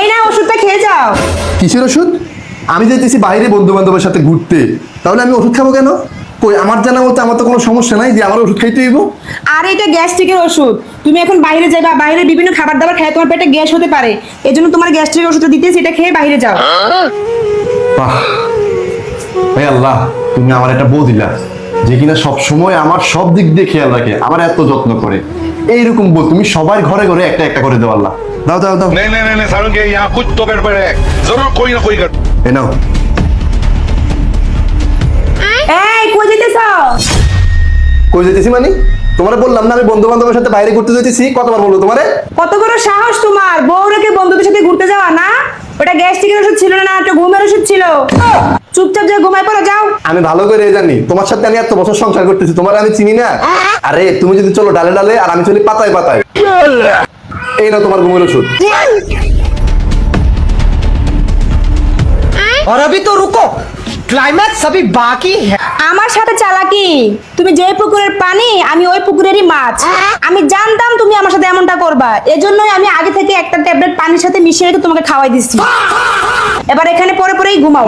এই না ওষুধটা খেয়ে যাও। কিসের ওষুধ? আমি যাইতেছি বাইরে বন্ধু বান্ধবের সাথে ঘুরতে, তাহলে আমি ওষুধ খাবো কেন? কই আমার জানা মতো আমার তো কোনো সমস্যা নাই যে আমার ওষুধ খাইতে হইব। আর এটা গ্যাস্ট্রিকের ওষুধ, তুমি এখন বাইরে যাবা, বাইরে বিভিন্ন খাবার দাবার খেয়ে তোমার পেটে গ্যাস হতে পারে, এজন্য তোমার গ্যাস্ট্রিকের ওষুধটা দিতেছি, এটা খেয়ে বাইরে যাও। বাহ, হে আল্লাহ, তুমি আমার একটা বউ দিলা যে কিনা সব সময় আমার সব দিক দিয়ে খেয়াল রাখে, আমার এত যত্ন করে। এইরকম বউ তুমি সবার ঘরে ঘরে একটা একটা করে দেও আল্লাহ। দাও দাও দাও। नहीं नहीं नहीं नहीं सारुण के यहाँ कुछ तो गड़बड़ है, जरूर कोई ना कोई गड़बड़। এই নাও। এই কই যেতেছ? কই যেতেছি মানে? তোমারে বললাম না আমি বন্ধু বান্ধবের সাথে বাইরে ঘুরতে যেতেছি, কতবার বলবো তোমারে? কত বড় সাহস তোমার, বউ রেখে বন্ধুদের সাথে ঘুরতে যাওয়া? না ওটা গ্যাস্ট্রিকের ওষুধ ছিল না, একটা ঘুমের ওষুধ ছিল। চুপচাপ যা ঘুমাই পড়ো, যাও। আমি ভালো করে জানি তোমার সাথে আমি এত বছর সংসার করতেছি, তোমার আমি চিনি না? আরে তুমি যদি চলো ডালে ডালে আর আমি চলি পাতায় পাতায়। এই নাও তোমার ঘুমের ওষুধ। और अभी तो रुको, क्लाइमैक्स अभी बाकी है। আমার সাথে চালাকি? তুমি যে পুকুরের পানি আমি ওই পুকুরেরই মাছ। আমি জানতাম তুমি আমার সাথে এমনটা করবা, এজন্যই আমি আগে থেকে একটা ট্যাবলেট পানির সাথে মিশিয়ে রেখে তোমাকে খাওয়াই দিচ্ছি। এবার এখানে পরে পরেই ঘুমাও।